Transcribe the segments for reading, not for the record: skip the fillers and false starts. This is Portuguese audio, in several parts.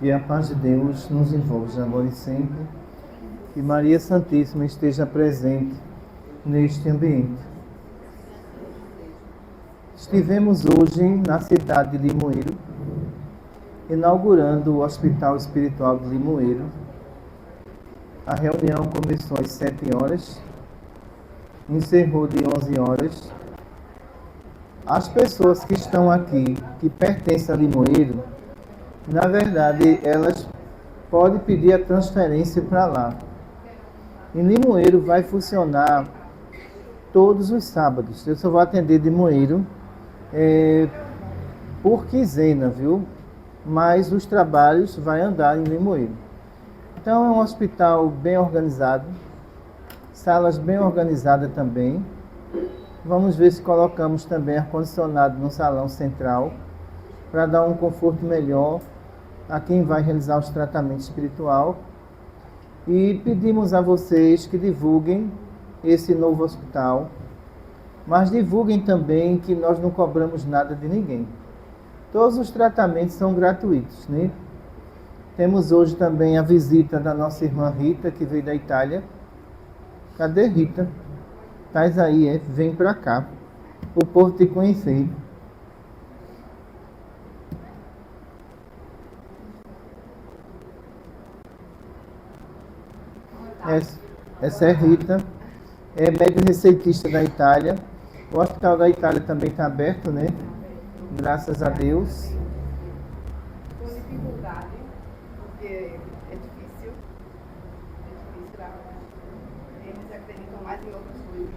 E a paz de Deus nos envolve agora e sempre. Que Maria Santíssima esteja presente neste ambiente. Estivemos hoje na cidade de Limoeiro, inaugurando o Hospital Espiritual de Limoeiro. A reunião começou às 7 horas, encerrou de 11 horas. As pessoas que estão aqui, que pertencem a Limoeiro, na verdade, elas podem pedir a transferência para lá. Em Limoeiro vai funcionar todos os sábados. Eu só vou atender de Limoeiro por quinzena, viu? Mas os trabalhos vão andar em Limoeiro. Então é um hospital bem organizado, salas bem organizadas também. Vamos ver se colocamos também ar-condicionado no salão central, para dar um conforto melhor a quem vai realizar os tratamentos espiritual. E pedimos a vocês que divulguem esse novo hospital, mas divulguem também que nós não cobramos nada de ninguém. Todos os tratamentos são gratuitos, né? Temos hoje também a visita da nossa irmã Rita, que veio da Itália. Cadê Rita? Estás aí, vem para cá, o povo te conhecer. Essa é Rita, é médica receitista da Itália. O hospital da Itália também está aberto, né? Graças a Deus. Com dificuldade, porque é difícil eles acreditam mais em outras coisas,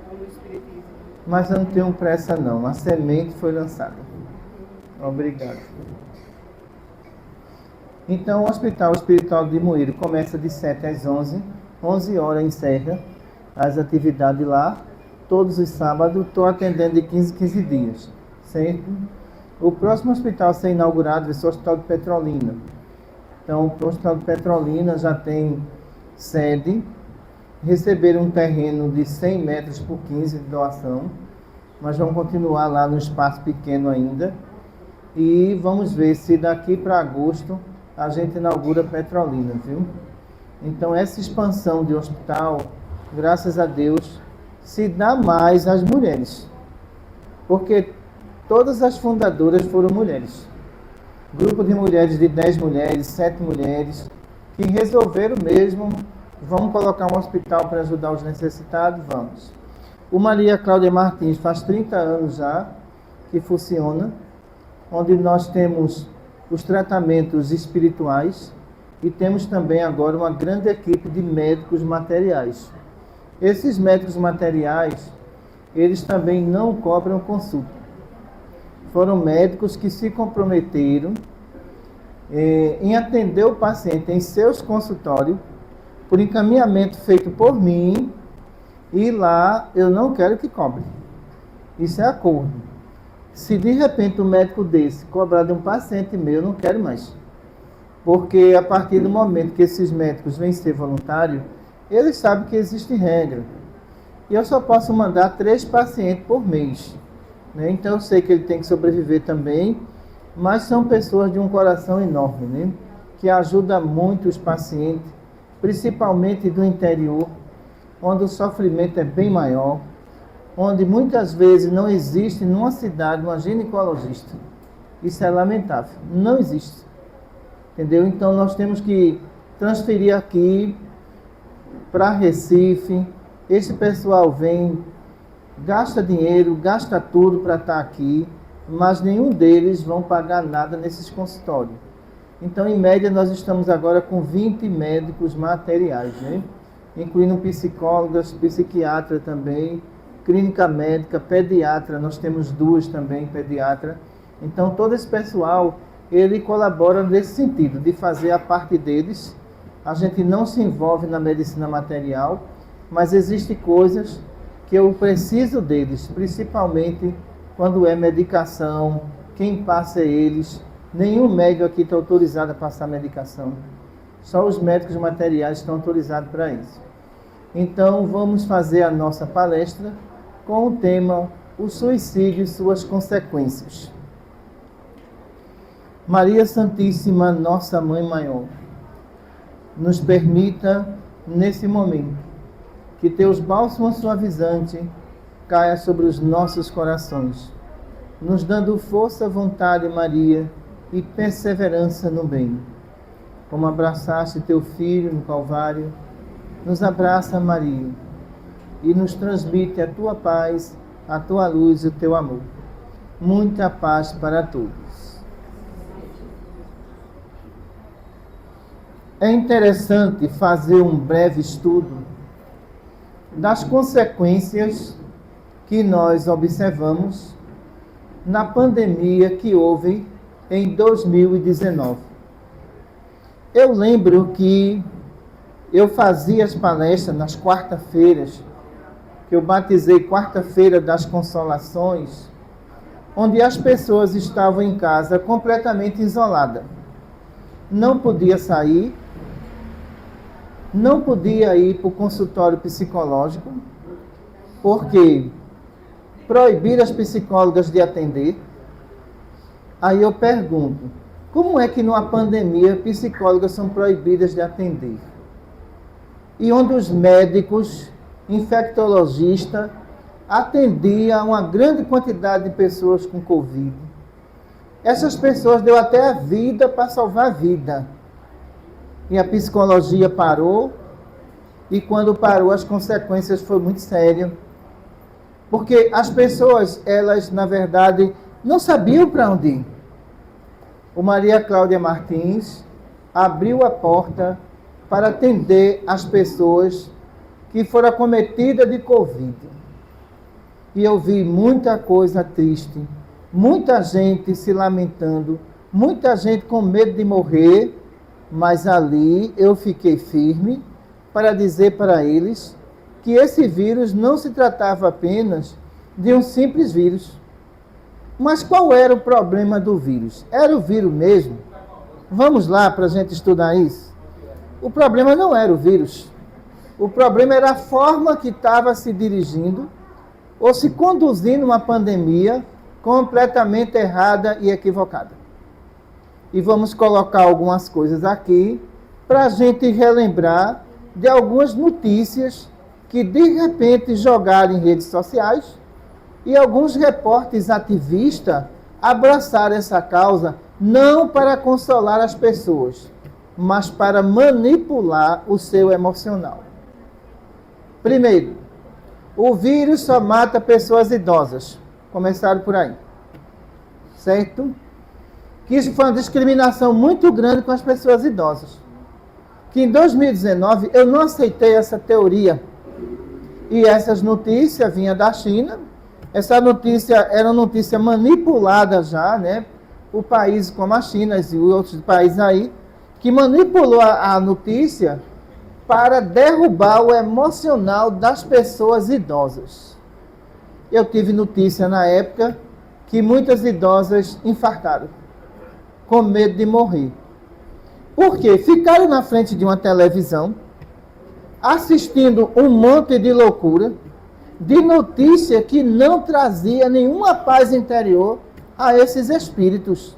como o espiritismo. Mas eu não tenho pressa não, a semente foi lançada. Obrigado. Então, o Hospital Espiritual de Limoeiro começa de 7 às 11. 11 horas encerra as atividades lá. Todos os sábados, estou atendendo de 15 em 15 dias. Certo? O próximo hospital a ser inaugurado vai ser o Hospital de Petrolina. Então, o Hospital de Petrolina já tem sede. Receberam um terreno de 100 metros por 15 de doação. Mas vamos continuar lá no espaço pequeno ainda. E vamos ver se daqui para agosto a gente inaugura Petrolina, viu? Então essa expansão de hospital, graças a Deus, se dá mais às mulheres. Porque todas as fundadoras foram mulheres. Grupo de mulheres de 10 mulheres, 7 mulheres, que resolveram mesmo, vamos colocar um hospital para ajudar os necessitados, vamos. O Maria Cláudia Martins faz 30 anos já que funciona, onde nós temos os tratamentos espirituais e temos também agora uma grande equipe de médicos materiais. Esses médicos materiais, eles também não cobram consulta. Foram médicos que se comprometeram em atender o paciente em seus consultórios, por encaminhamento feito por mim, e lá eu não quero que cobre. Isso é acordo. Se de repente um médico desse cobrar de um paciente meu, eu não quero mais. Porque a partir do momento que esses médicos vêm ser voluntários, eles sabem que existe regra. E eu só posso mandar 3 pacientes por mês. Né? Então eu sei que ele tem que sobreviver também, mas são pessoas de um coração enorme, né? Que ajudam muito os pacientes, principalmente do interior, onde o sofrimento é bem maior, onde muitas vezes não existe numa cidade uma ginecologista. Isso é lamentável. Não existe. Entendeu? Então nós temos que transferir aqui para Recife. Esse pessoal vem, gasta dinheiro, gasta tudo para estar aqui, mas nenhum deles vão pagar nada nesses consultórios. Então, em média, nós estamos agora com 20 médicos materiais, né? Incluindo psicólogas, psiquiatra também, clínica médica, pediatra, nós temos 2 também, pediatra. Então, todo esse pessoal, ele colabora nesse sentido, de fazer a parte deles. A gente não se envolve na medicina material, mas existem coisas que eu preciso deles, principalmente quando é medicação, quem passa é eles. Nenhum médico aqui está autorizado a passar medicação. Só os médicos materiais estão autorizados para isso. Então, vamos fazer a nossa palestra com o tema o suicídio e suas consequências. Maria Santíssima, nossa Mãe Maior, nos permita, nesse momento, que teus bálsamos suavizantes caia sobre os nossos corações, nos dando força, vontade, Maria, e perseverança no bem. Como abraçaste teu Filho no Calvário, nos abraça, Maria, e nos transmite a tua paz, a tua luz e o teu amor. Muita paz para todos. É interessante fazer um breve estudo das consequências que nós observamos na pandemia que houve em 2019. Eu lembro que eu fazia as palestras nas quarta-feiras, que eu batizei Quarta-feira das Consolações, onde as pessoas estavam em casa completamente isoladas. Não podia sair, não podia ir para o consultório psicológico, porque proibiram as psicólogas de atender. Aí eu pergunto, como é que numa pandemia psicólogas são proibidas de atender? E onde os médicos, infectologistas, atendiam uma grande quantidade de pessoas com Covid. Essas pessoas deu até a vida para salvar a vida. E a psicologia parou, e quando parou as consequências foram muito sérias. Porque as pessoas, elas na verdade, não sabiam para onde ir. O Maria Cláudia Martins abriu a porta para atender as pessoas que foram acometidas de Covid. E eu vi muita coisa triste, muita gente se lamentando, muita gente com medo de morrer, mas ali eu fiquei firme para dizer para eles que esse vírus não se tratava apenas de um simples vírus. Mas qual era o problema do vírus? Era o vírus mesmo? Vamos lá para a gente estudar isso. O problema não era o vírus. O problema era a forma que estava se dirigindo ou se conduzindo uma pandemia completamente errada e equivocada. E vamos colocar algumas coisas aqui para a gente relembrar de algumas notícias que de repente jogaram em redes sociais e alguns repórteres ativistas abraçaram essa causa não para consolar as pessoas, mas para manipular o seu emocional. Primeiro, o vírus só mata pessoas idosas. Começaram por aí. Certo? Que isso foi uma discriminação muito grande com as pessoas idosas. Que em 2019 eu não aceitei essa teoria. E essas notícias vinham da China. Essa notícia era uma notícia manipulada já, né? Por países como a China e outros países aí, que manipulou a notícia para derrubar o emocional das pessoas idosas. Eu tive notícia na época que muitas idosas infartaram, com medo de morrer. Por quê? Ficaram na frente de uma televisão, assistindo um monte de loucura, de notícia que não trazia nenhuma paz interior a esses espíritos.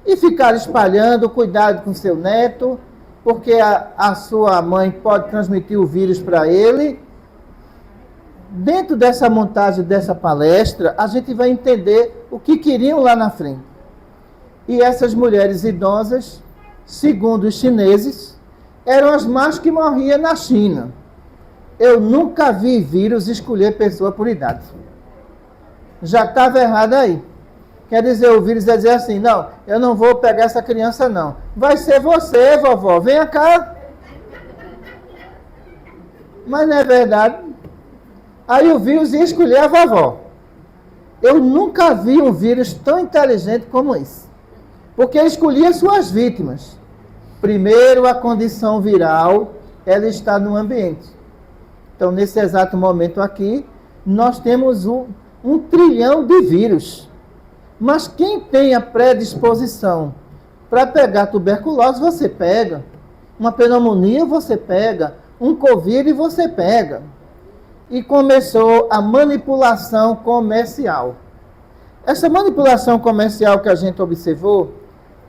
E ficaram espalhando, cuidado com seu neto, porque a sua mãe pode transmitir o vírus para ele. Dentro dessa montagem dessa palestra, a gente vai entender o que queriam lá na frente. E essas mulheres idosas, segundo os chineses, eram as mais que morriam na China. Eu nunca vi vírus escolher pessoa por idade. Já estava errado aí. Quer dizer, o vírus ia dizer assim, não, eu não vou pegar essa criança não. Vai ser você, vovó, venha cá. Mas não é verdade. Aí o vírus ia escolher a vovó. Eu nunca vi um vírus tão inteligente como esse. Porque ele escolhia suas vítimas. Primeiro, a condição viral, ela está no ambiente. Então, nesse exato momento aqui, nós temos um trilhão de vírus. Mas quem tem a predisposição para pegar tuberculose, você pega. Uma pneumonia, você pega. Um Covid, você pega. E começou a manipulação comercial. Essa manipulação comercial que a gente observou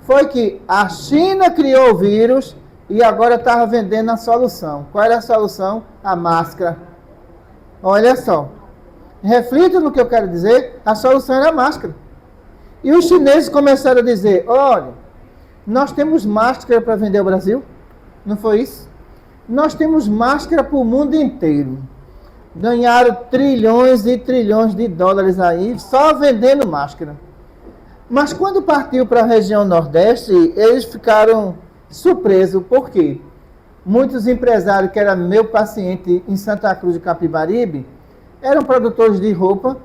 foi que a China criou o vírus e agora estava vendendo a solução. Qual era a solução? A máscara. Olha só. Reflita no que eu quero dizer, a solução era a máscara. E os chineses começaram a dizer, olha, nós temos máscara para vender ao Brasil? Não foi isso? Nós temos máscara para o mundo inteiro. Ganharam trilhões e trilhões de dólares aí, só vendendo máscara. Mas quando partiu para a região Nordeste, eles ficaram surpresos. Por quê? Muitos empresários, que era meu paciente em Santa Cruz de Capibaribe, eram produtores de roupa,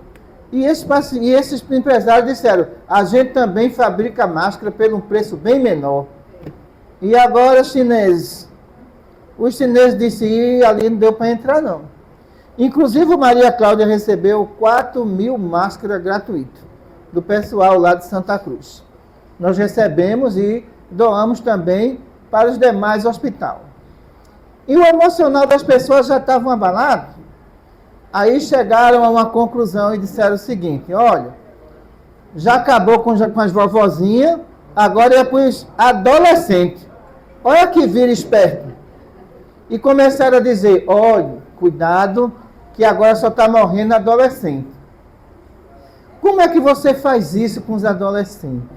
e esses empresários disseram, a gente também fabrica máscara por um preço bem menor. E agora os chineses disseram, ali não deu para entrar não. Inclusive, Maria Cláudia recebeu 4.000 máscaras gratuitas do pessoal lá de Santa Cruz. Nós recebemos e doamos também para os demais hospitais. E o emocional das pessoas já estava abalado. Aí chegaram a uma conclusão e disseram o seguinte, olha, já acabou com as vovozinhas, agora é para os adolescentes. Olha que vira esperto. E começaram a dizer, olha, cuidado, que agora só está morrendo adolescente. Como é que você faz isso com os adolescentes?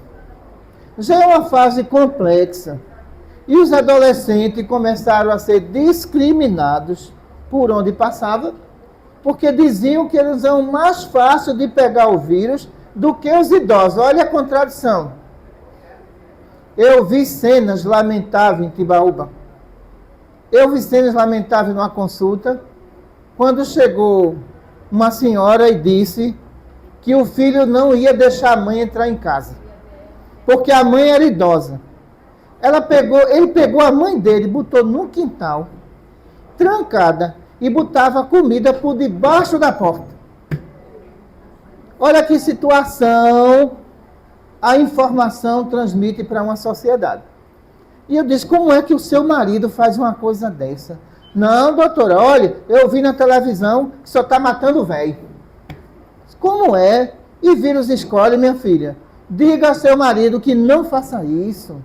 Já é uma fase complexa. E os adolescentes começaram a ser discriminados por onde passava, porque diziam que eles eram mais fáceis de pegar o vírus do que os idosos. Olha a contradição. Eu vi cenas lamentáveis em Timbaúba. Eu vi cenas lamentáveis numa consulta, quando chegou uma senhora e disse que o filho não ia deixar a mãe entrar em casa, porque a mãe era idosa. Ele pegou a mãe dele, botou no quintal, trancada, e botava comida por debaixo da porta. Olha que situação a informação transmite para uma sociedade. E eu disse, como é que o seu marido faz uma coisa dessa? Não, doutora, olha, eu vi na televisão que só está matando o velho. Como é? E vírus escolhe, minha filha. Diga ao seu marido que não faça isso.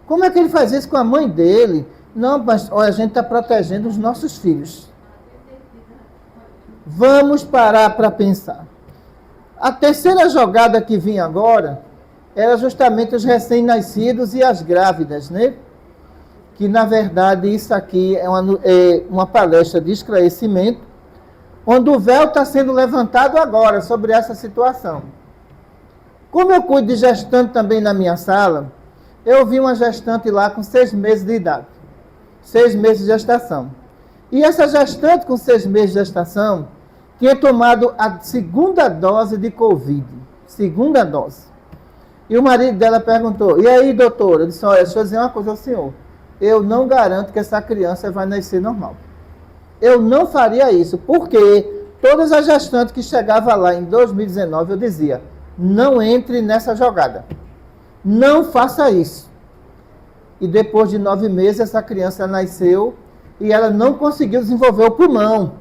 Como é que ele faz isso com a mãe dele? Não, mas olha, a gente está protegendo os nossos filhos. Vamos parar para pensar. A terceira jogada que vinha agora era justamente os recém-nascidos e as grávidas, né? Que, na verdade, isso aqui é uma palestra de esclarecimento, onde o véu está sendo levantado agora sobre essa situação. Como eu cuido de gestante também na minha sala, eu vi uma gestante lá com 6 meses de idade. 6 meses de gestação. E essa gestante com 6 meses de gestação tinha tomado a segunda dose de Covid. Segunda dose. E o marido dela perguntou, e aí, doutora? Eu disse, olha, deixa eu dizer uma coisa ao senhor. Eu não garanto que essa criança vai nascer normal. Eu não faria isso, porque todas as gestantes que chegavam lá em 2019, eu dizia, não entre nessa jogada. Não faça isso. E depois de 9 meses, essa criança nasceu e ela não conseguiu desenvolver o pulmão.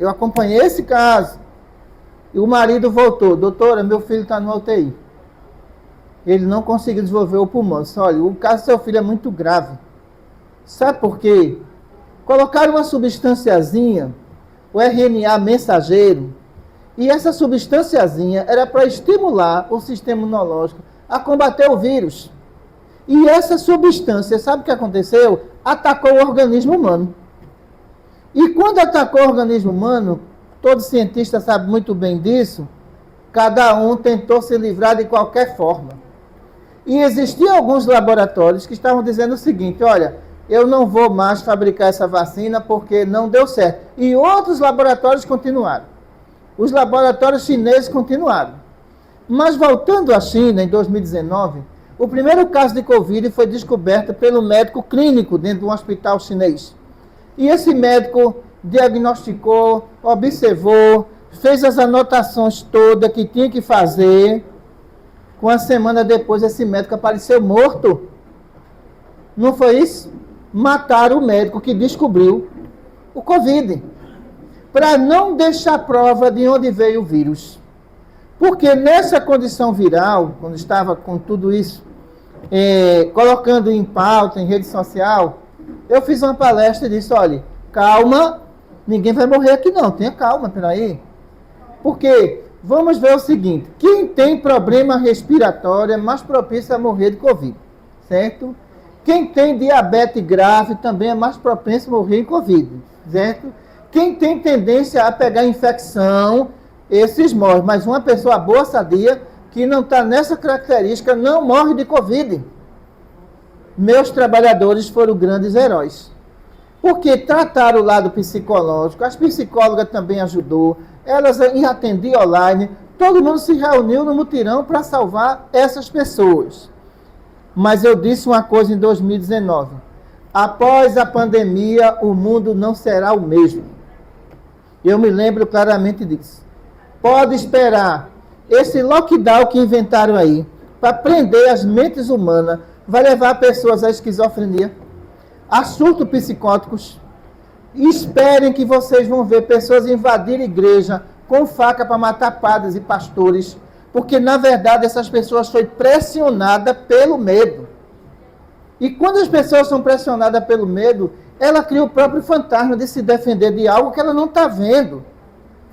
Eu acompanhei esse caso. E o marido voltou, doutora, meu filho está no UTI. Ele não conseguiu desenvolver o pulmão. Eu disse, olha, o caso do seu filho é muito grave. Sabe por quê? Colocaram uma substanciazinha, o RNA mensageiro, e essa substanciazinha era para estimular o sistema imunológico a combater o vírus. E essa substância, sabe o que aconteceu? Atacou o organismo humano. E quando atacou o organismo humano, todo cientista sabe muito bem disso, cada um tentou se livrar de qualquer forma. E existiam alguns laboratórios que estavam dizendo o seguinte, olha, eu não vou mais fabricar essa vacina porque não deu certo. E outros laboratórios continuaram. Os laboratórios chineses continuaram. Mas voltando à China, em 2019, o primeiro caso de Covid foi descoberto pelo médico clínico dentro de um hospital chinês. E esse médico diagnosticou, observou, fez as anotações todas que tinha que fazer. Uma semana depois, esse médico apareceu morto. Não foi isso? Mataram o médico que descobriu o Covid, para não deixar prova de onde veio o vírus. Porque nessa condição viral, quando estava com tudo isso, colocando em pauta, em rede social, eu fiz uma palestra e disse, olha, calma, ninguém vai morrer aqui não, tenha calma, peraí. Porque, vamos ver o seguinte, quem tem problema respiratório é mais propício a morrer de Covid, certo? Quem tem diabetes grave também é mais propenso a morrer em Covid, certo? Quem tem tendência a pegar infecção, esses morrem. Mas uma pessoa boa, sadia, que não está nessa característica, não morre de Covid. Meus trabalhadores foram grandes heróis. Porque trataram o lado psicológico, as psicólogas também ajudou, elas atendiam online, todo mundo se reuniu no mutirão para salvar essas pessoas. Mas eu disse uma coisa em 2019, após a pandemia, o mundo não será o mesmo. Eu me lembro claramente disso. Pode esperar, esse lockdown que inventaram aí, para prender as mentes humanas, vai levar pessoas à esquizofrenia, a surtos psicóticos. Esperem que vocês vão ver pessoas invadirem igreja com faca para matar padres e pastores, porque na verdade essas pessoas foram pressionadas pelo medo. E quando as pessoas são pressionadas pelo medo, ela cria o próprio fantasma de se defender de algo que ela não está vendo.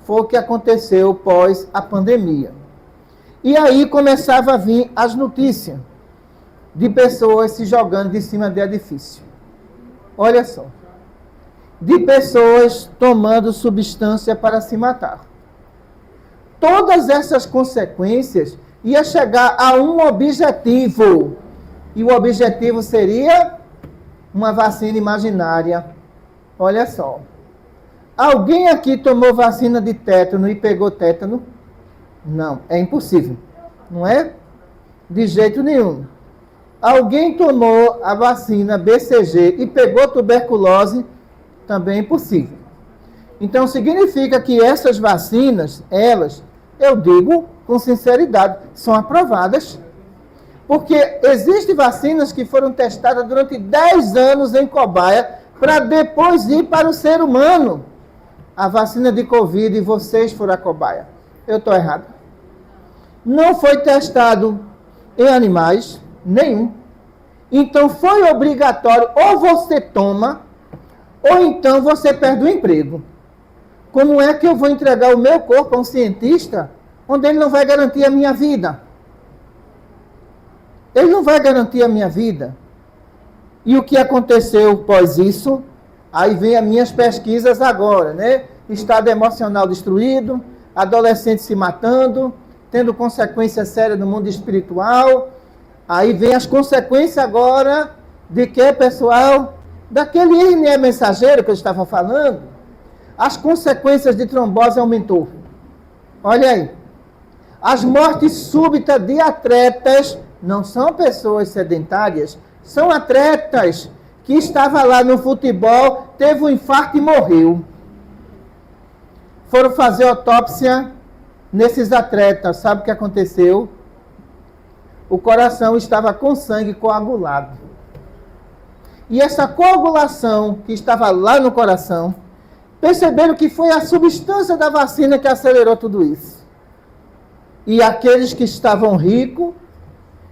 Foi o que aconteceu pós a pandemia. E aí começava a vir as notícias de pessoas se jogando de cima de edifício. Olha só. De pessoas tomando substância para se matar. Todas essas consequências iam chegar a um objetivo. E o objetivo seria uma vacina imaginária. Olha só. Alguém aqui tomou vacina de tétano e pegou tétano? Não, é impossível. Não é? De jeito nenhum. Alguém tomou a vacina BCG e pegou tuberculose? Também é impossível. Então, significa que essas vacinas, elas, eu digo com sinceridade, são aprovadas. Porque existem vacinas que foram testadas durante 10 anos em cobaia para depois ir para o ser humano. A vacina de Covid, vocês foram a cobaia. Eu estou errado. Não foi testado em animais, nenhum. Então foi obrigatório, ou você toma, ou então você perde o emprego. Como é que eu vou entregar o meu corpo a um cientista, onde ele não vai garantir a minha vida? Ele não vai garantir a minha vida. E o que aconteceu após isso? Aí vem as minhas pesquisas agora, né? Estado emocional destruído, adolescentes se matando, tendo consequências sérias no mundo espiritual. Aí vem as consequências agora de que, pessoal? Daquele RNA mensageiro que eu estava falando. As consequências de trombose aumentou. Olha aí. As mortes súbitas de atletas, não são pessoas sedentárias, são atletas que estavam lá no futebol, teve um infarto e morreu. Foram fazer autópsia nesses atletas. Sabe o que aconteceu? O coração estava com sangue coagulado. E essa coagulação que estava lá no coração, perceberam que foi a substância da vacina que acelerou tudo isso. E aqueles que estavam ricos,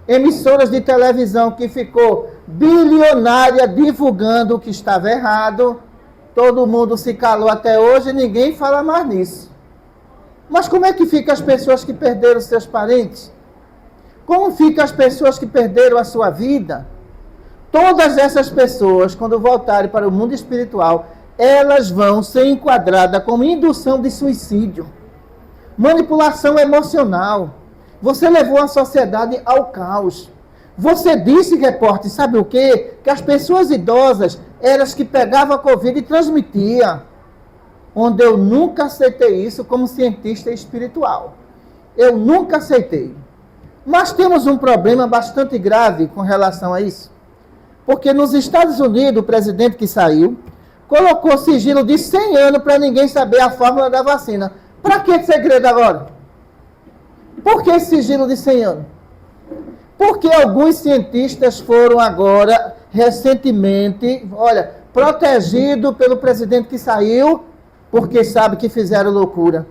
emissoras de televisão que ficou bilionária divulgando o que estava errado, todo mundo se calou até hoje e ninguém fala mais nisso. Mas como é que ficam as pessoas que perderam seus parentes? Como ficam as pessoas que perderam a sua vida? Todas essas pessoas, quando voltarem para o mundo espiritual, elas vão ser enquadradas como indução de suicídio, manipulação emocional. Você levou a sociedade ao caos. Você disse, repórter, sabe o quê? Que as pessoas idosas eram as que pegavam a Covid e transmitiam. Onde eu nunca aceitei isso como cientista espiritual. Eu nunca aceitei. Mas temos um problema bastante grave com relação a isso. Porque nos Estados Unidos, o presidente que saiu, colocou sigilo de 100 anos para ninguém saber a fórmula da vacina. Para que segredo agora? Por que sigilo de 100 anos? Porque alguns cientistas foram agora, recentemente, protegidos pelo presidente que saiu, porque sabe que fizeram loucura.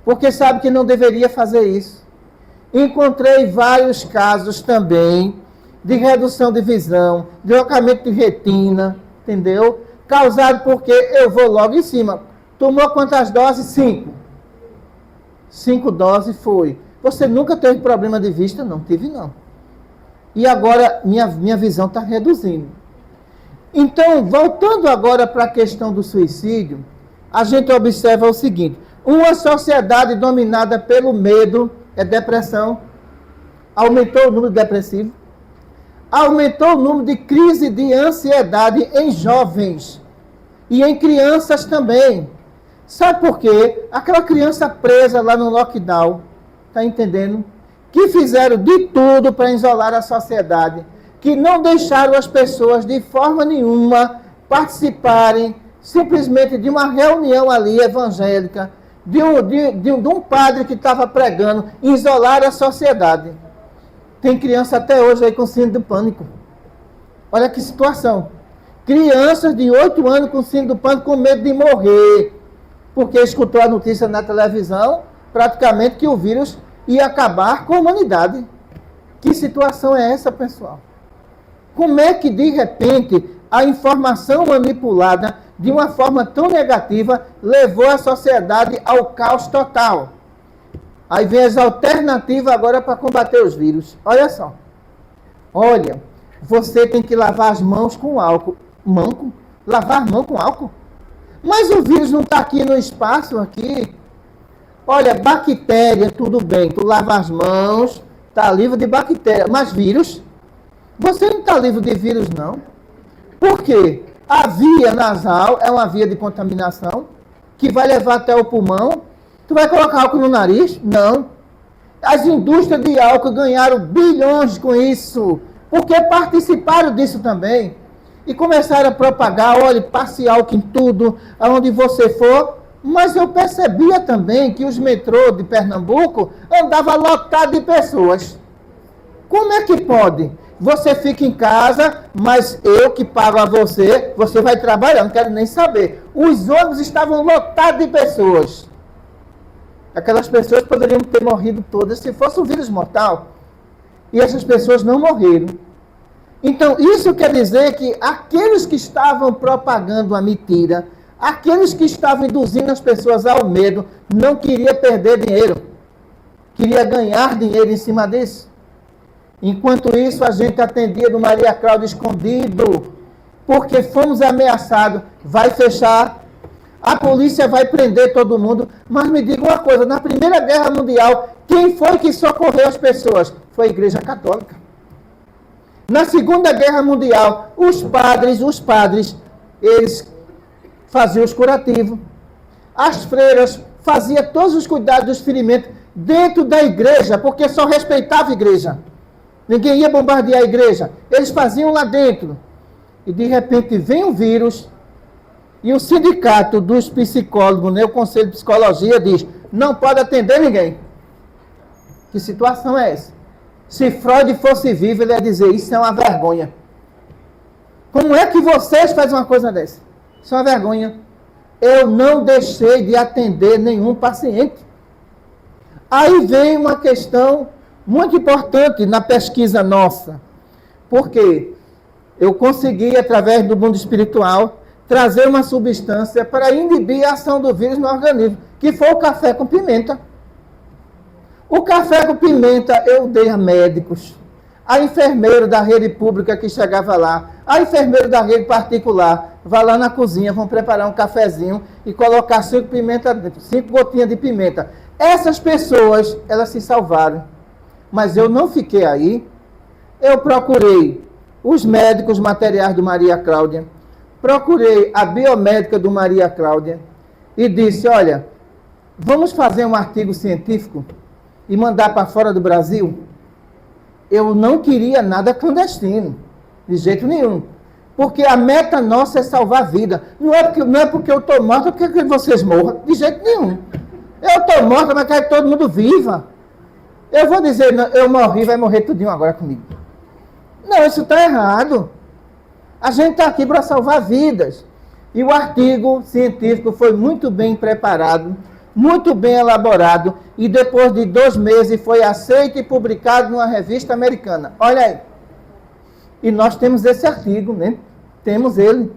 Porque sabe que não deveria fazer isso. Encontrei vários casos também de redução de visão, deslocamento de retina, entendeu? Causado porque eu vou logo em cima. Tomou quantas doses? 5. 5 doses foi. Você nunca teve problema de vista? Não, tive não. E agora minha visão está reduzindo. Então, voltando agora para a questão do suicídio, a gente observa o seguinte: uma sociedade dominada pelo medo é depressão. Aumentou o número de depressivos. Aumentou o número de crise de ansiedade em jovens e em crianças também. Sabe por quê? Aquela criança presa lá no lockdown, está entendendo? Que fizeram de tudo para isolar a sociedade, que não deixaram as pessoas de forma nenhuma participarem simplesmente de uma reunião ali evangélica, de um padre que estava pregando, isolar a sociedade. Tem criança até hoje aí com síndrome do pânico. Olha que situação. Crianças de 8 anos com síndrome do pânico com medo de morrer, porque escutou a notícia na televisão, praticamente que o vírus ia acabar com a humanidade. Que situação é essa, pessoal? Como é que, de repente, a informação manipulada de uma forma tão negativa levou a sociedade ao caos total? Aí vem as alternativas agora para combater os vírus. Olha só. Olha, você tem que lavar as mãos com álcool. Lavar as mãos com álcool? Mas o vírus não está aqui no espaço, aqui. Olha, bactéria, tudo bem. Tu lava as mãos, está livre de bactéria. Mas vírus? Você não está livre de vírus, não. Por quê? A via nasal é uma via de contaminação que vai levar até o pulmão. Tu vai colocar álcool no nariz? Não. As indústrias de álcool ganharam bilhões com isso, porque participaram disso também. E começaram a propagar, olha, passe álcool em tudo, aonde você for. Mas eu percebia também que os metrôs de Pernambuco andavam lotados de pessoas. Como é que pode? Você fica em casa, mas eu que pago a você, você vai trabalhar, não quero nem saber. Os ônibus estavam lotados de pessoas. Aquelas pessoas poderiam ter morrido todas se fosse um vírus mortal. E essas pessoas não morreram. Então, isso quer dizer que aqueles que estavam propagando a mentira, aqueles que estavam induzindo as pessoas ao medo, não queria perder dinheiro. Queria ganhar dinheiro em cima disso. Enquanto isso, a gente atendia do Maria Cláudia escondido, porque fomos ameaçados. Vai fechar, a polícia vai prender todo mundo. Mas me diga uma coisa, na Primeira Guerra Mundial, quem foi que socorreu as pessoas? Foi a Igreja Católica. Na Segunda Guerra Mundial, os padres, eles faziam os curativos. As freiras faziam todos os cuidados dos ferimentos dentro da igreja, porque só respeitava a igreja. Ninguém ia bombardear a igreja. Eles faziam lá dentro. E de repente vem um vírus e o sindicato dos psicólogos, né, o Conselho de Psicologia, diz: não pode atender ninguém. Que situação é essa? Se Freud fosse vivo, ele ia dizer: isso é uma vergonha. Como é que vocês fazem uma coisa dessa? Isso é uma vergonha. Eu não deixei de atender nenhum paciente. Aí vem uma questão muito importante na pesquisa nossa. Porque eu consegui, através do mundo espiritual, trazer uma substância para inibir a ação do vírus no organismo, que foi o café com pimenta. O café com pimenta eu dei a médicos, a enfermeiro da rede pública que chegava lá, a enfermeiro da rede particular, vai lá na cozinha, vão preparar um cafezinho e colocar 5 gotinhas de pimenta. Essas pessoas, elas se salvaram. Mas eu não fiquei aí. Eu procurei os médicos materiais do Maria Cláudia, procurei a biomédica do Maria Cláudia e disse: olha, vamos fazer um artigo científico e mandar para fora do Brasil? Eu não queria nada clandestino, de jeito nenhum. Porque a meta nossa é salvar a vida. Não é porque eu estou morta que vocês morram, de jeito nenhum. Eu estou morta, mas quero que todo mundo viva. Eu vou dizer: não, eu morri, vai morrer tudinho agora comigo. Não, isso está errado. A gente está aqui para salvar vidas. E o artigo científico foi muito bem preparado, muito bem elaborado, e depois de 2 meses foi aceito e publicado numa revista americana. Olha aí. E nós temos esse artigo, né? Temos ele.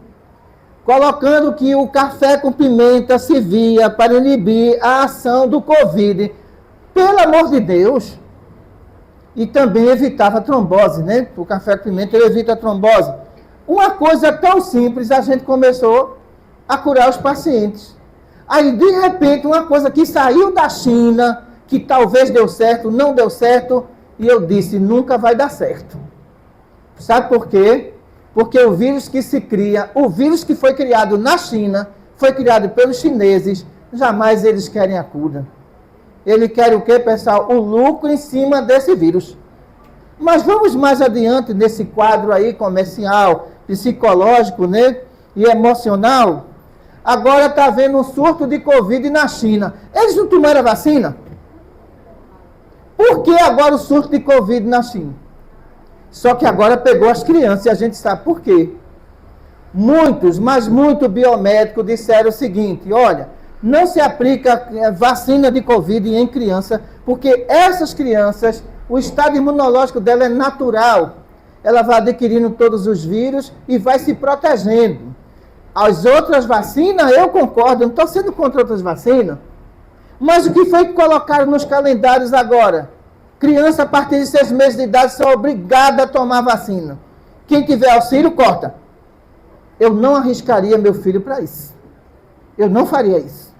Colocando que o café com pimenta servia para inibir a ação do Covid. Pelo amor de Deus. E também evitava a trombose, né? O café com pimenta ele evita a trombose. Uma coisa tão simples, a gente começou a curar os pacientes. Aí, de repente, uma coisa que saiu da China, que talvez deu certo, não deu certo, e eu disse, nunca vai dar certo. Sabe por quê? Porque o vírus que se cria, o vírus que foi criado na China, foi criado pelos chineses, jamais eles querem a cura. Ele quer o quê, pessoal? O lucro em cima desse vírus. Mas vamos mais adiante nesse quadro aí comercial, psicológico, né? E emocional. Agora está havendo um surto de Covid na China. Eles não tomaram a vacina? Por que agora o surto de Covid na China? Só que agora pegou as crianças e a gente sabe por quê. Muitos, mas muito biomédicos disseram o seguinte, olha, não se aplica vacina de Covid em criança, porque essas crianças, o estado imunológico dela é natural. Ela vai adquirindo todos os vírus e vai se protegendo. As outras vacinas, eu concordo, não estou sendo contra outras vacinas. Mas o que foi que colocaram nos calendários agora? Criança a partir de 6 meses de idade são obrigadas a tomar vacina. Quem tiver auxílio, corta. Eu não arriscaria meu filho para isso. Eu não faria isso.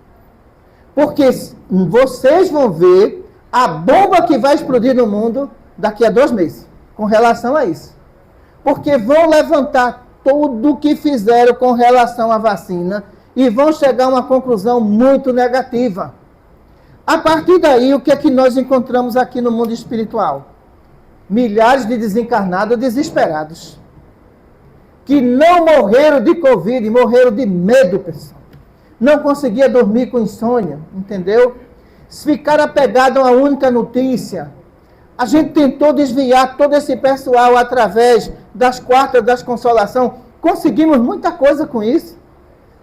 Porque vocês vão ver a bomba que vai explodir no mundo daqui a 2 meses, com relação a isso. Porque vão levantar tudo o que fizeram com relação à vacina e vão chegar a uma conclusão muito negativa. A partir daí, o que é que nós encontramos aqui no mundo espiritual? Milhares de desencarnados desesperados. Que não morreram de Covid, morreram de medo, pessoal. Não conseguia dormir com insônia, entendeu? Ficaram apegados a uma única notícia. A gente tentou desviar todo esse pessoal através das quartas das consolação. Conseguimos muita coisa com isso.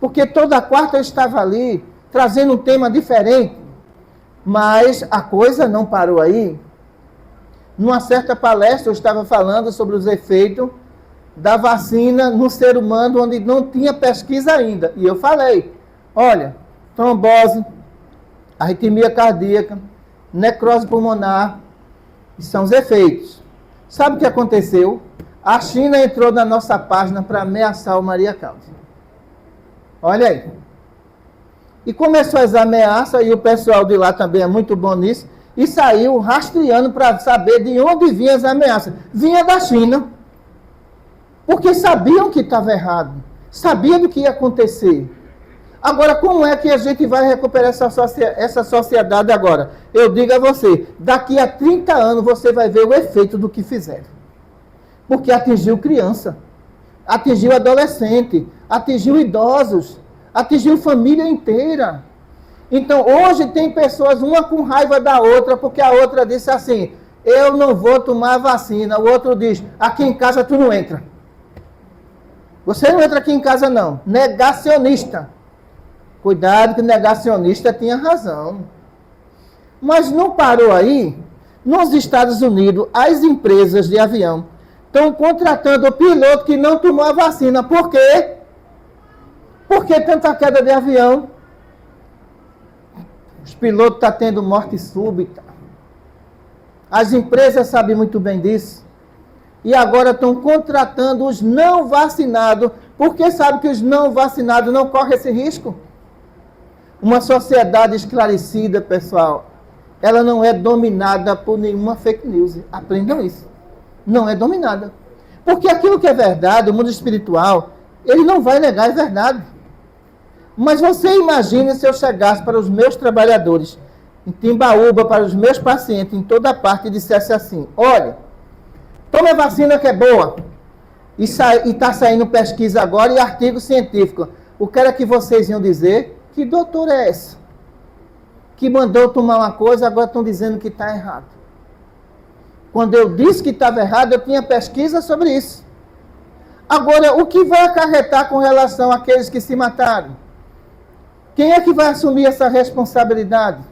Porque toda quarta eu estava ali, trazendo um tema diferente. Mas a coisa não parou aí. Numa certa palestra eu estava falando sobre os efeitos da vacina no ser humano, onde não tinha pesquisa ainda. E eu falei, olha, trombose, arritmia cardíaca, necrose pulmonar, são os efeitos. Sabe o que aconteceu? A China entrou na nossa página para ameaçar o Maria Cláudia. Olha aí. E começou as ameaças, e o pessoal de lá também é muito bom nisso, e saiu rastreando para saber de onde vinham as ameaças. Vinha da China. Porque sabiam que estava errado. Sabiam do que ia acontecer. Agora, como é que a gente vai recuperar essa sociedade agora? Eu digo a você, daqui a 30 anos você vai ver o efeito do que fizeram. Porque atingiu criança, atingiu adolescente, atingiu idosos, atingiu família inteira. Então, hoje tem pessoas, uma com raiva da outra, porque a outra disse assim, eu não vou tomar vacina. O outro diz, aqui em casa tu não entra. Você não entra aqui em casa não. Negacionista. Cuidado que negacionista tinha razão. Mas não parou aí. Nos Estados Unidos, as empresas de avião estão contratando o piloto que não tomou a vacina. Por quê? Por que tanta queda de avião? Os pilotos estão tendo morte súbita. As empresas sabem muito bem disso. E agora estão contratando os não vacinados, porque sabem que os não vacinados não correm esse risco. Uma sociedade esclarecida, pessoal, ela não é dominada por nenhuma fake news. Aprendam isso. Não é dominada. Porque aquilo que é verdade, o mundo espiritual, ele não vai negar, é verdade. Mas você imagine se eu chegasse para os meus trabalhadores, em Timbaúba, para os meus pacientes, em toda parte, e dissesse assim, olha, toma a vacina que é boa. E está saindo pesquisa agora e artigo científico. O que era que vocês iam dizer? Que doutora é essa? Que mandou tomar uma coisa, agora estão dizendo que está errado. Quando eu disse que estava errado, eu tinha pesquisa sobre isso. Agora, o que vai acarretar com relação àqueles que se mataram? Quem é que vai assumir essa responsabilidade?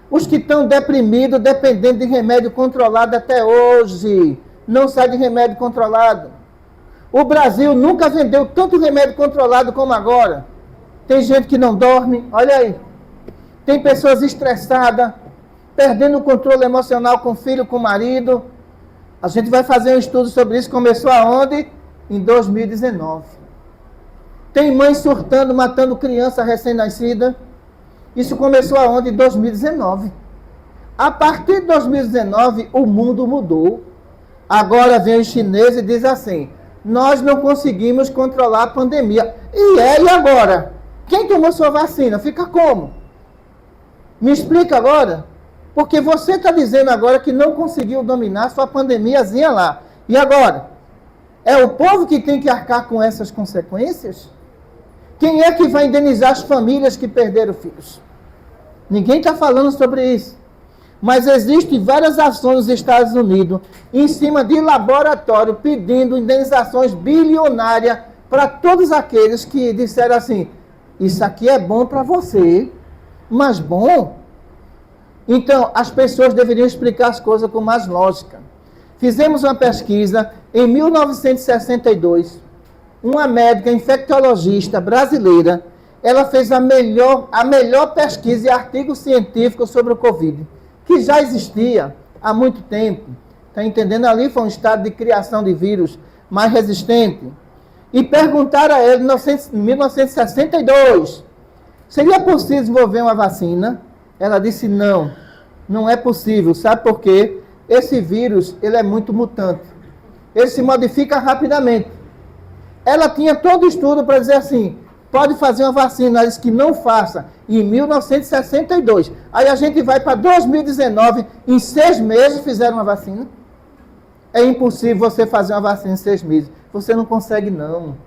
Os que estão deprimidos, dependendo de remédio controlado até hoje. não sai de remédio controlado. O Brasil nunca vendeu tanto remédio controlado como agora. Tem gente que não dorme, olha aí. Tem pessoas estressadas, perdendo o controle emocional com o filho, com o marido. A gente vai fazer um estudo sobre isso. Começou aonde? Em 2019. Tem mãe surtando, matando criança recém-nascida. Isso começou aonde? Em 2019. A partir de 2019, o mundo mudou. Agora vem os chineses e diz assim, nós não conseguimos controlar a pandemia. E agora? Quem tomou sua vacina? Fica como? Me explica agora. Porque você está dizendo agora que não conseguiu dominar sua pandemiazinha lá. E agora? É o povo que tem que arcar com essas consequências? Quem é que vai indenizar as famílias que perderam filhos? Ninguém está falando sobre isso. Mas existem várias ações nos Estados Unidos em cima de laboratório pedindo indenizações bilionárias para todos aqueles que disseram assim, isso aqui é bom para você, mas bom? Então, as pessoas deveriam explicar as coisas com mais lógica. Fizemos uma pesquisa em 1962. Uma médica infectologista brasileira, ela fez a melhor pesquisa e artigo científico sobre o Covid, que já existia há muito tempo. Está entendendo? Ali foi um estado de criação de vírus mais resistente. E perguntaram a ele, em 1962, seria possível desenvolver uma vacina? Ela disse, não, não é possível. Sabe por quê? Esse vírus, ele é muito mutante. Ele se modifica rapidamente. Ela tinha todo o estudo para dizer assim, pode fazer uma vacina, ela disse que não faça, em 1962. Aí a gente vai para 2019, em 6 meses fizeram uma vacina. É impossível você fazer uma vacina em 6 meses. Você não consegue, não.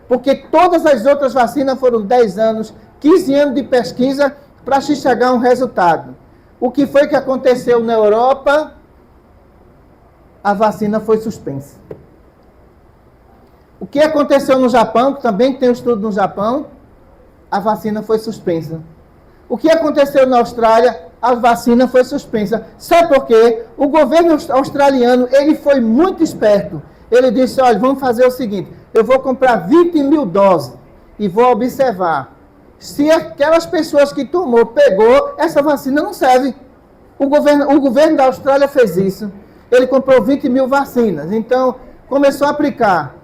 Porque todas as outras vacinas foram 10 anos, 15 anos de pesquisa para se chegar a um resultado. O que foi que aconteceu na Europa? A vacina foi suspensa. O que aconteceu no Japão, que também tem um estudo no Japão, a vacina foi suspensa. O que aconteceu na Austrália, a vacina foi suspensa. Sabe por quê? O governo australiano, ele foi muito esperto. Ele disse, olha, vamos fazer o seguinte, eu vou comprar 20 mil doses e vou observar. Se aquelas pessoas que tomou, pegou, essa vacina não serve. O governo da Austrália fez isso. Ele comprou 20 mil vacinas. Então, começou a aplicar.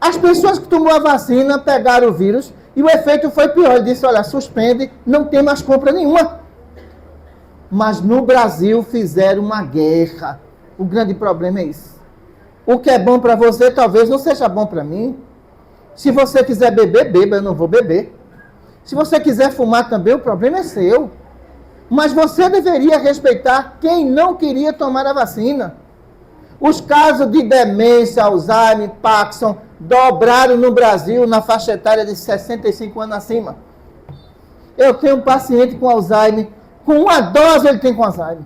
As pessoas que tomou a vacina pegaram o vírus e o efeito foi pior. Ele disse, olha, suspende, não tem mais compra nenhuma. Mas no Brasil fizeram uma guerra. O grande problema é isso. O que é bom para você talvez não seja bom para mim. Se você quiser beber, beba, eu não vou beber. Se você quiser fumar também, o problema é seu. Mas você deveria respeitar quem não queria tomar a vacina. Os casos de demência, Alzheimer, Parkinson, dobraram no Brasil na faixa etária de 65 anos acima. Eu tenho um paciente com Alzheimer, com uma dose ele tem com Alzheimer.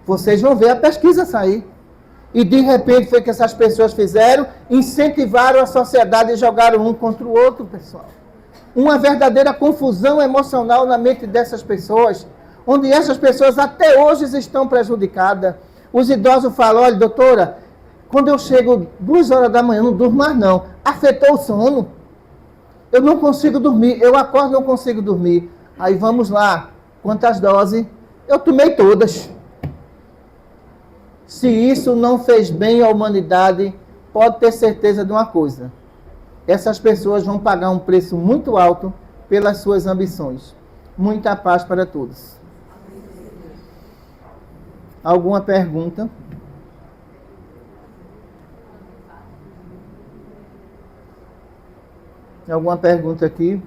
Vocês vão ver a pesquisa sair. E de repente foi que essas pessoas fizeram, incentivaram a sociedade e jogaram um contra o outro, pessoal. Uma verdadeira confusão emocional na mente dessas pessoas, onde essas pessoas até hoje estão prejudicadas. Os idosos falam, olha, doutora, quando eu chego 2 horas da manhã, não durmo mais não. Afetou o sono. Eu não consigo dormir. Eu acordo e não consigo dormir. Aí vamos lá. Quantas doses? Eu tomei todas. Se isso não fez bem à humanidade, pode ter certeza de uma coisa. Essas pessoas vão pagar um preço muito alto pelas suas ambições. Muita paz para todos. Alguma pergunta? Alguma pergunta aqui?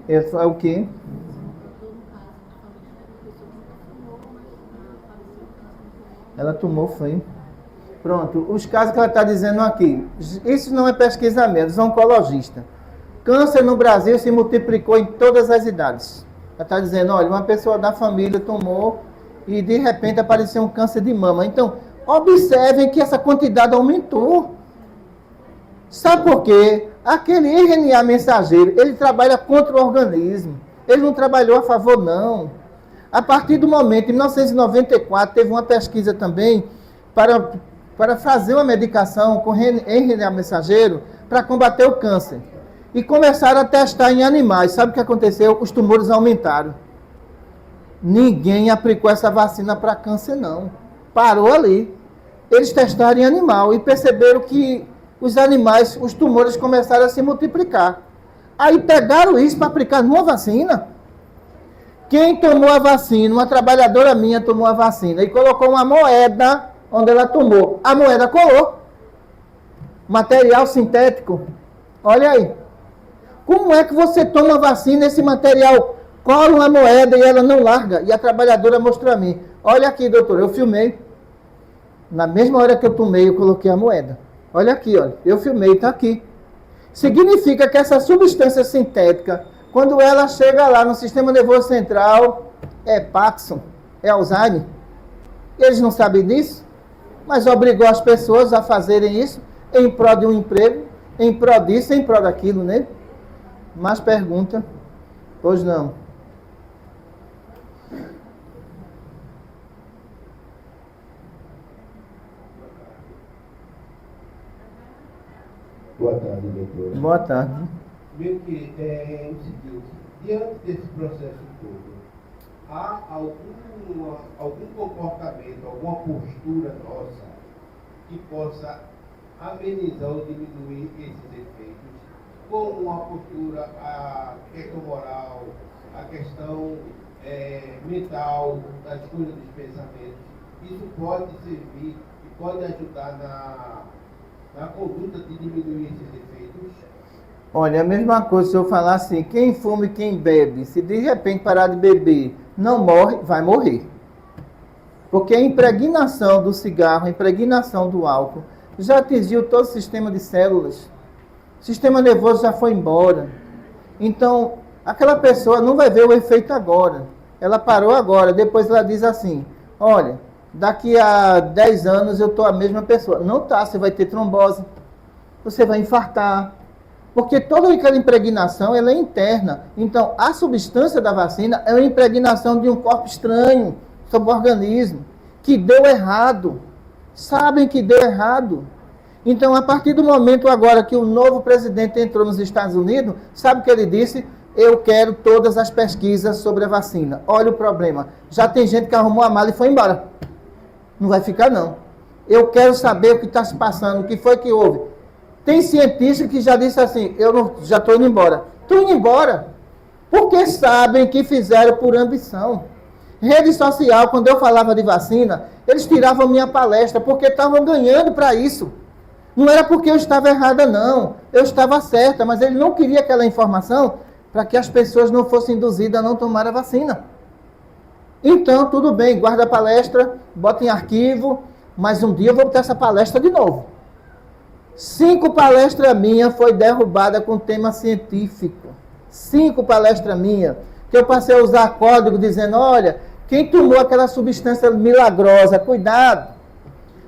É o quê? Ela tomou, foi. Pronto, os casos que ela está dizendo aqui. Isso não é pesquisa minha, dos oncologistas. Câncer no Brasil se multiplicou em todas as idades. Ela está dizendo, olha, uma pessoa da família tomou e de repente apareceu um câncer de mama. Então, observem que essa quantidade aumentou. Sabe por quê? Aquele RNA mensageiro, ele trabalha contra o organismo. Ele não trabalhou a favor, não. A partir do momento, em 1994, teve uma pesquisa também para fazer uma medicação com RNA mensageiro para combater o câncer. E começaram a testar em animais. Sabe o que aconteceu? Os tumores aumentaram. Ninguém aplicou essa vacina para câncer, não. Parou ali. Eles testaram em animal e perceberam que os animais, os tumores começaram a se multiplicar. Aí pegaram isso para aplicar numa vacina. Quem tomou a vacina, uma trabalhadora minha tomou a vacina e colocou uma moeda onde ela tomou. A moeda colou. Material sintético. Olha aí. Como é que você toma a vacina, esse material cola uma moeda e ela não larga? E a trabalhadora mostrou a mim. Olha aqui, doutor, eu filmei. Na mesma hora que eu tomei, eu coloquei a moeda. Olha aqui, olha. Eu filmei, está aqui. Significa que essa substância sintética, quando ela chega lá no sistema nervoso central, é Parkinson, é Alzheimer. Eles não sabem disso, mas obrigou as pessoas a fazerem isso em prol de um emprego, em prol disso, em prol daquilo, né? Mais pergunta? Pois não. Boa tarde, doutora. Boa tarde. Meio que é o seguinte, diante desse processo todo, há algum comportamento, alguma postura nossa que possa amenizar ou diminuir esses efeitos, como a postura, a questão moral, a questão mental, da escolha dos pensamentos. Isso pode servir e pode ajudar na conduta de diminuir esses efeitos? Olha, a mesma coisa se eu falar assim, quem fuma e quem bebe, se de repente parar de beber, não morre, vai morrer. Porque a impregnação do cigarro, a impregnação do álcool, já atingiu todo o sistema de células. O sistema nervoso já foi embora. Então, aquela pessoa não vai ver o efeito agora. Ela parou agora, depois ela diz assim, olha, daqui a 10 anos eu estou a mesma pessoa. Não tá, você vai ter trombose, você vai infartar. Porque toda aquela impregnação, ela é interna. Então, a substância da vacina é uma impregnação de um corpo estranho sobre o organismo, que deu errado. Sabem que deu errado. Então, a partir do momento agora que o novo presidente entrou nos Estados Unidos, sabe o que ele disse? Eu quero todas as pesquisas sobre a vacina. Olha o problema. Já tem gente que arrumou a mala e foi embora. Não vai ficar, não. Eu quero saber o que está se passando, o que foi que houve. Tem cientista que já disse assim, já estou indo embora. Estou indo embora. Porque sabem que fizeram por ambição. Rede social, quando eu falava de vacina, eles tiravam minha palestra, porque estavam ganhando para isso. Não era porque eu estava errada, não. Eu estava certa, mas ele não queria aquela informação para que as pessoas não fossem induzidas a não tomar a vacina. Então, tudo bem, guarda a palestra, bota em arquivo, mas um dia eu vou botar essa palestra de novo. 5 palestras minhas foi derrubada com tema científico. 5 palestras minhas, que eu passei a usar código dizendo, olha, quem tomou aquela substância milagrosa, cuidado,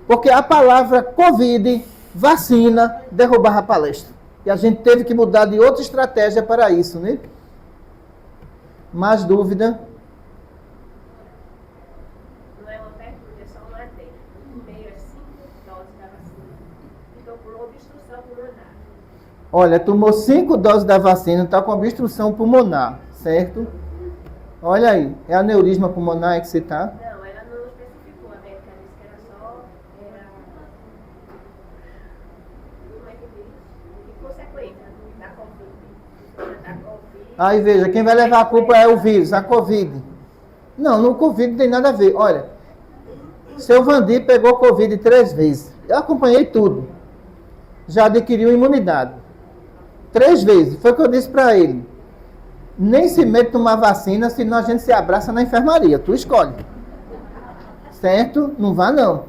porque a palavra Covid, vacina, derrubava a palestra. E a gente teve que mudar de outra estratégia para isso, né? Mais dúvida? Não é uma pergunta, é só uma adenda. No meio é 5 doses da vacina. Então, por obstrução pulmonar. Olha, tomou 5 doses da vacina, está com obstrução pulmonar, certo? Olha aí, é aneurisma pulmonar que você está? Não, ela não especificou. A médica disse que era só... Como é que diz? Que consequência da Covid. Da Covid. Aí veja, quem vai levar a culpa é o vírus, a Covid. Não, no Covid não tem nada a ver. Olha, seu Vandir pegou Covid 3 vezes. Eu acompanhei tudo. Já adquiriu imunidade. 3 vezes. Foi o que eu disse para ele. Nem se mete tomar vacina, senão a gente se abraça na enfermaria. Tu escolhe. Certo? Não vá não.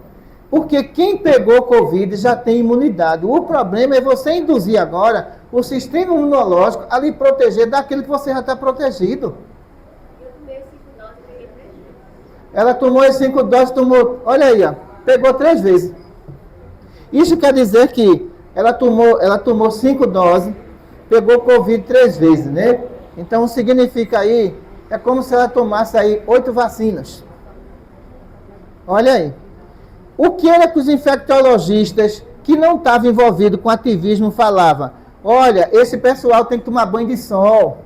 Porque quem pegou Covid já tem imunidade. O problema é você induzir agora o sistema imunológico a lhe proteger daquilo que você já está protegido. Eu tomei 5 doses e peguei 3 vezes. Ela tomou as 5 doses, tomou... Olha aí, ó, pegou 3 vezes. Isso quer dizer que ela tomou 5 doses, pegou Covid 3 vezes, né? Então significa aí, é como se ela tomasse aí 8 vacinas. Olha aí. O que era que os infectologistas que não estavam envolvidos com ativismo falavam? Olha, esse pessoal tem que tomar banho de sol.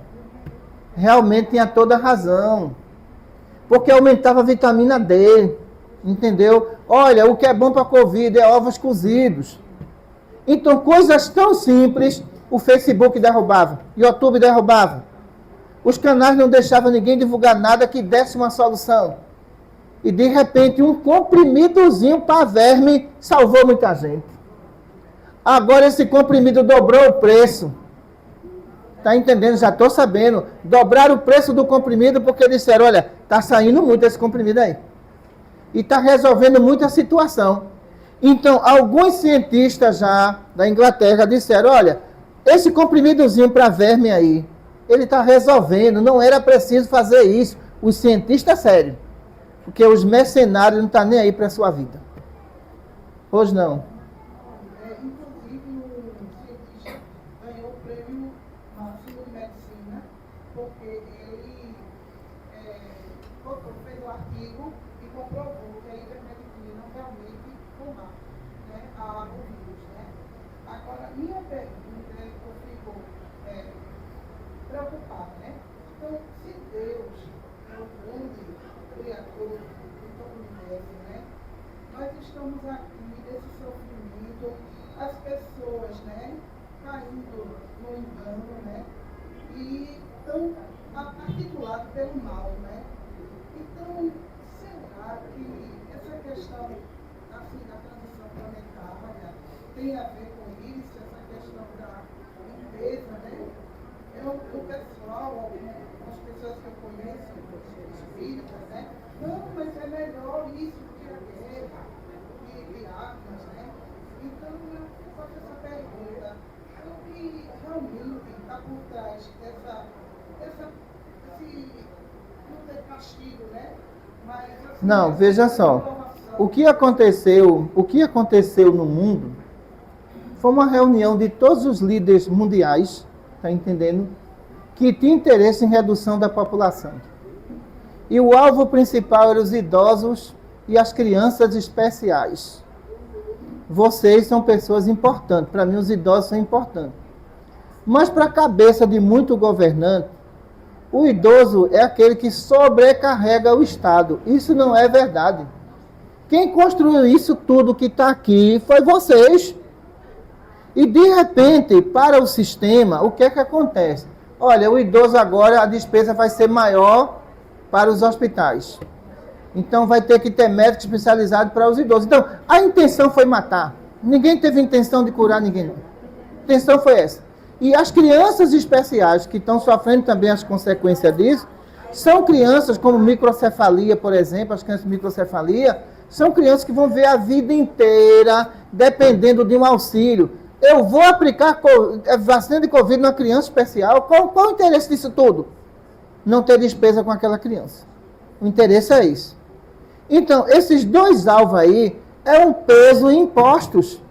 Realmente tinha toda a razão. Porque aumentava a vitamina D. Entendeu? Olha, o que é bom para a Covid é ovos cozidos. Então, coisas tão simples, o Facebook derrubava, o YouTube derrubava. Os canais não deixavam ninguém divulgar nada que desse uma solução. E, de repente, um comprimidozinho para verme salvou muita gente. Agora, esse comprimido dobrou o preço. Está entendendo? Já estou sabendo. Dobraram o preço do comprimido porque disseram, olha, está saindo muito esse comprimido aí. E está resolvendo muita situação. Então, alguns cientistas já da Inglaterra disseram, olha, esse comprimidozinho para verme aí, ele está resolvendo, não era preciso fazer isso. Os cientistas sérios. Porque os mercenários não estão nem aí para a sua vida. Hoje não. Inclusive, o cientista ganhou o prêmio máximo de medicina, porque ele fez um artigo e comprovou que a ivermectina realmente combate, né, o vírus. Né? Agora, minha pergunta é que eu fico preocupada, né? Então, se Deus é o grande criador de todo o universo, né? Nós estamos aqui nesse sofrimento, as pessoas, né, caindo no engano, né? E estão articuladas pelo mal, né? Então, será que essa questão assim, da transição planetária tem a ver com isso, essa questão da limpeza, né? O pessoal, algumas pessoas que eu conheço, espíritas, né? Não, mas é melhor isso do que a guerra, e armas, né? Então, eu faço essa pergunta. O que realmente está por trás esse não ter castigo, né? Mas, assim, Não, veja só. O que aconteceu no mundo foi uma reunião de todos os líderes mundiais, tá entendendo? Que tinha interesse em redução da população. E o alvo principal eram os idosos e as crianças especiais. Vocês são pessoas importantes. Para mim, os idosos são importantes. Mas para a cabeça de muito governante, o idoso é aquele que sobrecarrega o Estado. Isso não é verdade. Quem construiu isso tudo que está aqui foi vocês. E, de repente, para o sistema, o que é que acontece? Olha, o idoso agora, a despesa vai ser maior para os hospitais. Então, vai ter que ter médico especializado para os idosos. Então, a intenção foi matar. Ninguém teve intenção de curar ninguém, não. A intenção foi essa. E as crianças especiais, que estão sofrendo também as consequências disso, são crianças como microcefalia, por exemplo, as crianças com microcefalia, são crianças que vão ver a vida inteira dependendo de um auxílio. Eu vou aplicar vacina de Covid numa criança especial. Qual o interesse disso tudo? Não ter despesa com aquela criança. O interesse é isso. Então, esses dois alvos aí é um peso em impostos.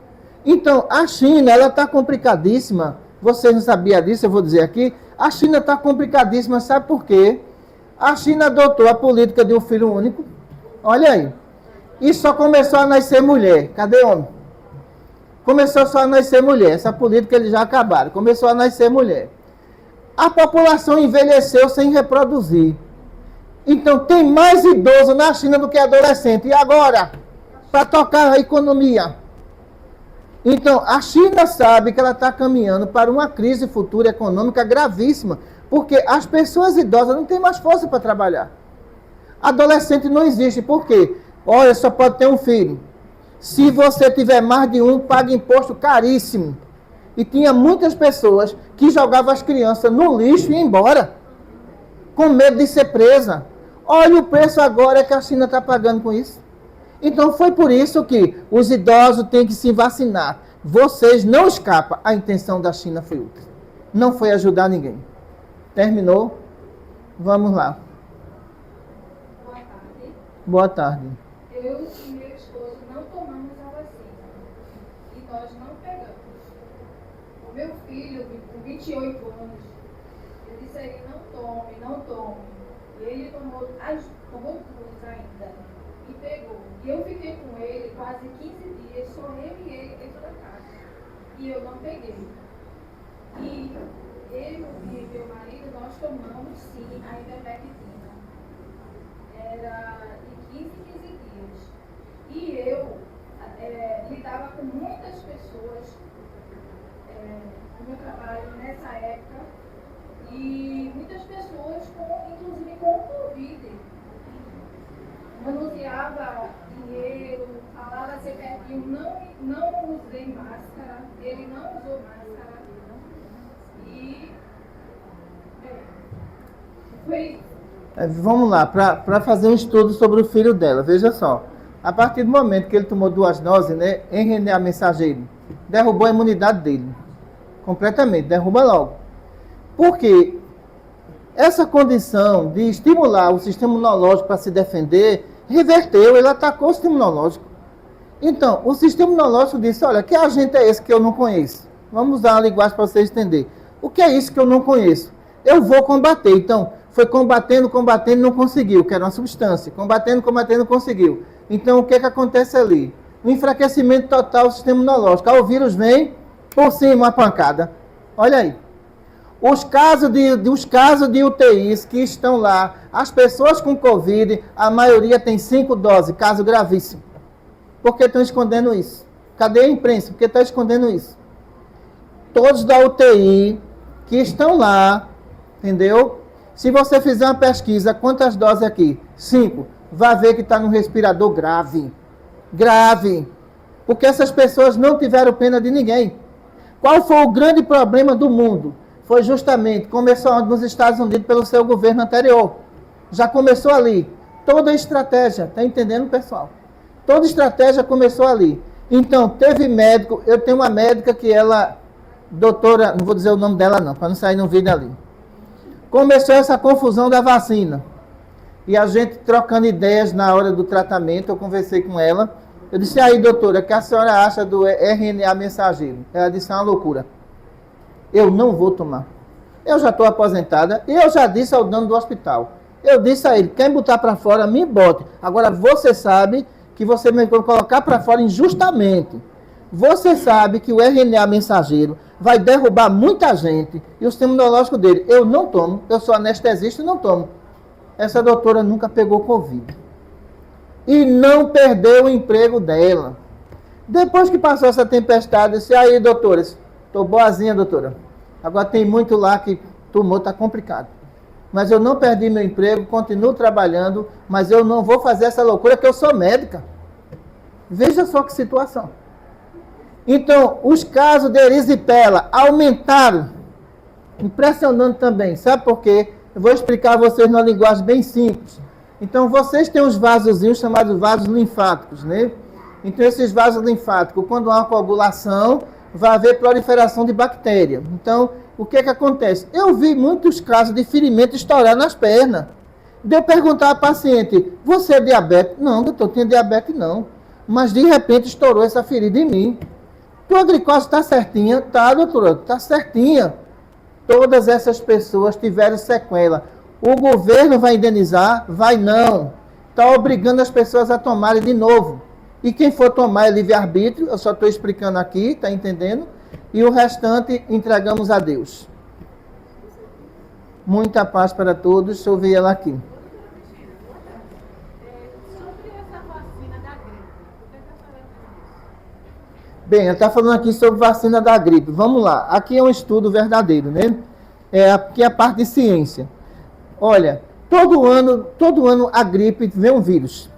Então, a China, ela está complicadíssima. Vocês não sabiam disso, eu vou dizer aqui. A China está complicadíssima, sabe por quê? A China adotou a política de um filho único. Olha aí. E só começou a nascer mulher. Cadê homem? Começou só a nascer mulher. Essa política eles já acabaram. Começou a nascer mulher. A população envelheceu sem reproduzir. Então tem mais idoso na China do que adolescente. E agora? Para tocar a economia. Então a China sabe que ela está caminhando para uma crise futura econômica gravíssima. Porque as pessoas idosas não têm mais força para trabalhar. Adolescente não existe. Por quê? Olha, só pode ter um filho. Se você tiver mais de um, paga imposto caríssimo. E tinha muitas pessoas que jogavam as crianças no lixo e iam embora. Com medo de ser presa. Olha o preço agora que a China está pagando com isso. Então foi por isso que os idosos têm que se vacinar. Vocês não escapam. A intenção da China foi outra. Não foi ajudar ninguém. Terminou? Vamos lá. Boa tarde. Boa tarde. Eu e meu esposo não tomamos a vacina. E nós não pegamos. Meu filho, com 28 anos, eu disse a ele, não tome, não tome. E ele tomou duas ainda. E pegou. E eu fiquei com ele quase 15 dias, só eu e ele dentro da casa. E eu não peguei. E eu e meu marido, nós tomamos sim a ivermectina. Era de 15 em 15 dias. E eu lidava com muitas pessoas no meu trabalho nessa época. E muitas pessoas, inclusive com o Covid, manuseava dinheiro, falava ser pertinho, não usei máscara, ele não usou máscara. E foi. Vamos lá, para fazer um estudo sobre o filho dela, veja só. A partir do momento que ele tomou 2 doses, né, RNA mensageiro, derrubou a imunidade dele. Completamente, derruba logo. Porque essa condição de estimular o sistema imunológico para se defender, reverteu, ele atacou o sistema imunológico. Então, o sistema imunológico disse, olha, que agente é esse que eu não conheço? Vamos usar uma linguagem para vocês entenderem. O que é isso que eu não conheço? Eu vou combater. Então, foi combatendo, não conseguiu, que era uma substância. Combatendo, não conseguiu. Então, o que acontece ali? Um enfraquecimento total do sistema imunológico. Aí o vírus vem, por cima, uma pancada. Olha aí. Os casos de UTIs que estão lá, as pessoas com Covid, a maioria tem 5 doses, caso gravíssimo. Por que estão escondendo isso? Cadê a imprensa? Por que estão escondendo isso? Todos da UTI que estão lá, entendeu? Se você fizer uma pesquisa, quantas doses aqui? 5. Vai ver que está no respirador grave. Grave. Porque essas pessoas não tiveram pena de ninguém. Qual foi o grande problema do mundo? Foi justamente, começou nos Estados Unidos pelo seu governo anterior. Já começou ali. Toda a estratégia, tá entendendo, pessoal? Toda estratégia começou ali. Então, teve médico, eu tenho uma médica que ela, doutora, não vou dizer o nome dela não, para não sair no vídeo ali. Começou essa confusão da vacina. E a gente trocando ideias na hora do tratamento, eu conversei com ela. Eu disse, aí, doutora, o que a senhora acha do RNA mensageiro? Ela disse, é uma loucura. Eu não vou tomar. Eu já estou aposentada e eu já disse ao dono do hospital. Eu disse a ele, quem botar para fora, me bote. Agora, você sabe que você me vai colocar para fora injustamente. Você sabe que o RNA mensageiro vai derrubar muita gente e o sistema imunológico dele. Eu não tomo, eu sou anestesista e não tomo. Essa doutora nunca pegou Covid. E não perdeu o emprego dela. Depois que passou essa tempestade, eu disse, aí, doutora, estou boazinha, doutora. Agora tem muito lá que tomou, está complicado. Mas eu não perdi meu emprego, continuo trabalhando, mas eu não vou fazer essa loucura que eu sou médica. Veja só que situação. Então, os casos de erisipela aumentaram. Impressionante também. Sabe por quê? Eu vou explicar a vocês numa linguagem bem simples. Então, vocês têm uns vasozinhos chamados vasos linfáticos, né? Então, esses vasos linfáticos, quando há uma coagulação, vai haver proliferação de bactéria. Então, o que acontece? Eu vi muitos casos de ferimento estourar nas pernas. De eu perguntar ao paciente, você é diabético? Não, doutor, tenho diabetes não. Mas, de repente, estourou essa ferida em mim. Tua glicose está certinha? Tá, doutora, está certinha. Todas essas pessoas tiveram sequela. O governo vai indenizar? Vai não. Está obrigando as pessoas a tomarem de novo. E quem for tomar é livre-arbítrio, eu só estou explicando aqui, está entendendo? E o restante entregamos a Deus. Muita paz para todos, deixa eu ver ela aqui. Sobre essa vacina da gripe, o que a senhora diz? Bem, ela está falando aqui sobre vacina da gripe. Vamos lá, aqui é um estudo verdadeiro, né? Aqui é a parte de ciência. Olha, todo ano a gripe vem um vírus.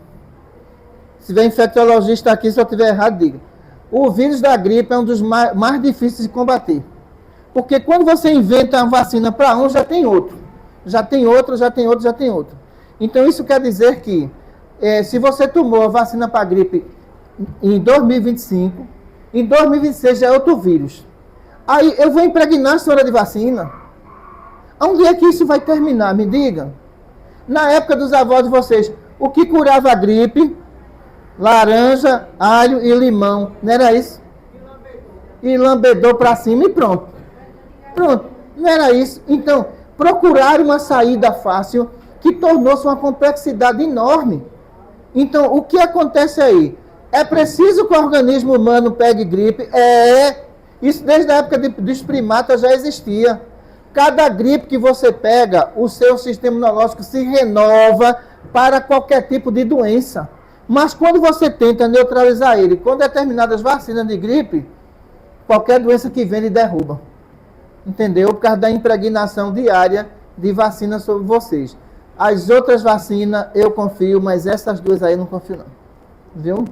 Se tiver infectologista aqui, se eu estiver errado, diga. O vírus da gripe é um dos mais difíceis de combater. Porque quando você inventa uma vacina para um, já tem outro. Já tem outro, já tem outro, já tem outro. Então, isso quer dizer que, se você tomou a vacina para a gripe em 2025, em 2026 já é outro vírus. Aí, eu vou impregnar a senhora de vacina. Onde é que isso vai terminar? Me diga. Na época dos avós de vocês, o que curava a gripe? Laranja, alho e limão. Não era isso? e lambedou para cima e pronto. Pronto, não era isso. Então, procurar uma saída fácil que tornou-se uma complexidade enorme. Então, o que acontece aí? É preciso que o organismo humano pegue gripe? Isso desde a época dos primatas já existia. Cada gripe que você pega, o seu sistema imunológico se renova para qualquer tipo de doença. Mas quando você tenta neutralizar ele com determinadas vacinas de gripe, qualquer doença que vem ele derruba. Entendeu? Por causa da impregnação diária de vacina sobre vocês. As outras vacinas eu confio, mas essas duas aí eu não confio não. Viu?